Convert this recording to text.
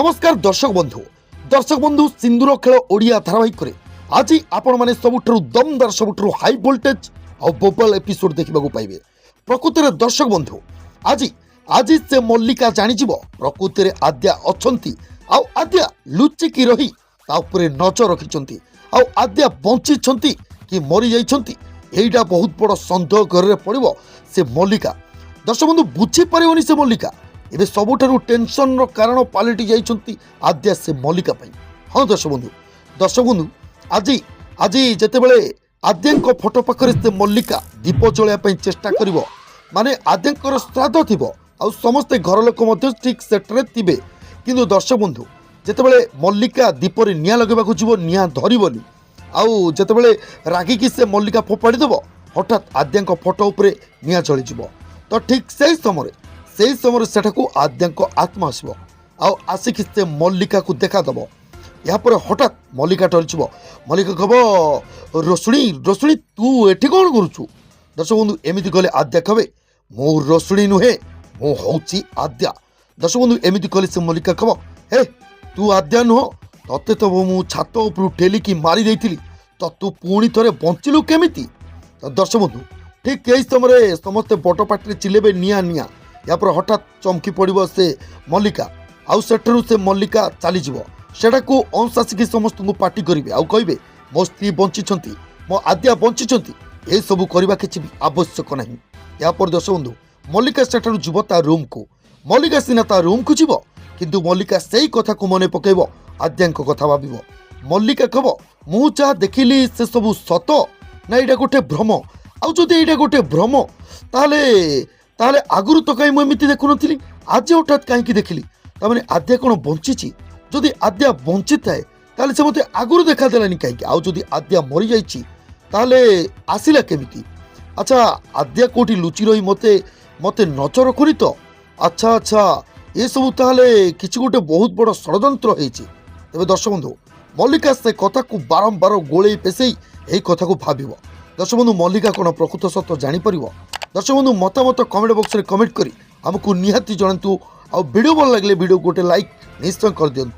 नमस्कार दर्शक बंधु सिंदूर खेल ओडिया धारावाहिक आज आपण मैंने सबुठारु दमदार सबुठारु हाई वोल्टेज और बोबल एपिसोड देखा पाइबे। प्रकृत में दर्शक बंधु आज आज से मल्लिका जानीजिव प्रकृत में आद्या अच्छी आद्या लुचिकी रही नजर रखी आद्या बंची कि मरी जाइछंती बहुत बड़ सन्देह घर पड़ो से मल्लिका। दर्शक बंधु बुझी पारे से मल्लिका एबे सबुठारु टेंशन कारण पलटि जाइछंती आद्या से मल्लिका पाई। हाँ दर्शक बंधु आज आज जेतेबेले आद्यांक फोटो पाखरे से मल्लिका दीप जलाया चेष्टा करिवो माने आद्यांकर श्राद्ध थिबो आ समस्ते घर लोक मध्य ठीक सेटरे थिबे। किंतु दर्शक बंधु जेतेबेले मल्लिका दीपरे निया लगेबाकू जीवो निया धरिबोनी आउ जेतेबेले रागिकी से मल्लिका फोपाड़ी देबो हठात आद्यांक फोटो उपरे निया जली जीवो। तो ठीक सही समय सेठाकू आद्यांक आत्मा आसबो आसिक से मल्लिका को देखा दब। यापर हठात मल्लिका डरजिव। मल्लिका कह रोशुणी रोशुणी तू एठी कौन करुचु। दर्शक बंधु एमती कहले आद्या कहे मो रोशुणी नुहे मो हूँ आद्या। दर्शक बंधु एमती कहले से मल्लिका कह हे तू आद्या नुह तते तो मु छात उपरू ठेलिकी मारी देइथिली तो तू पुणी थरे बंचिलु केमिति। दर्शक बंधु ठीक यही समय समस्ते बड़ पाटी चिलेबे निया निया। यापर हठात चमकी पड़ो से मल्लिका आउ सेठू से मल्लिका चलीज सेटाकू अंश आसिक समस्त पार्टी करेंगे आउ कहे मो स्त्री बंची मो आद्या बंची ये सब करवा किसी भी आवश्यक ना। यापर दर्शक बंधु मल्लिका सेठू जीव ता रूम को मल्लिका सीना ता रूम को जीव किंतु मल्लिका से कथा को मन पकेब आद्या कथा भाव मल्लिका कह मु जहाँ देखिली से सब सत ना यहाँ गोटे भ्रम आदि यहाँ गोटे भ्रम ताले आगुरी तो कहीं मुझे देखु नी आज हठात कहीं देखिली ताने आद्या कौन बंची जदि आद्या बंची थाए ताले से मत आगुरी देखा देलानी कहीं आउ जदि आद्या मरी जाइए ताले आसिला केमिति। अच्छा आद्या कोठी लुचि रही मते मते नजर रखुनी तो अच्छा अच्छा ये सब ताले किसी गोटे बहुत बड़ षड्यंत्र होइछि। तेबे दर्शक बंधु मल्लिका से कथा को बारंबार गोले पेसई यही कथा को भाविव। दर्शक बंधु मल्लिका कौन प्रकृत सत्य जापर। दर्शक बंधु मतामत कमेंट बॉक्स में कमेंट करी हमको निहाती जणातु आ वीडियो भल लगे वीडियो गोटे लाइक निश्चय कर दियंतु।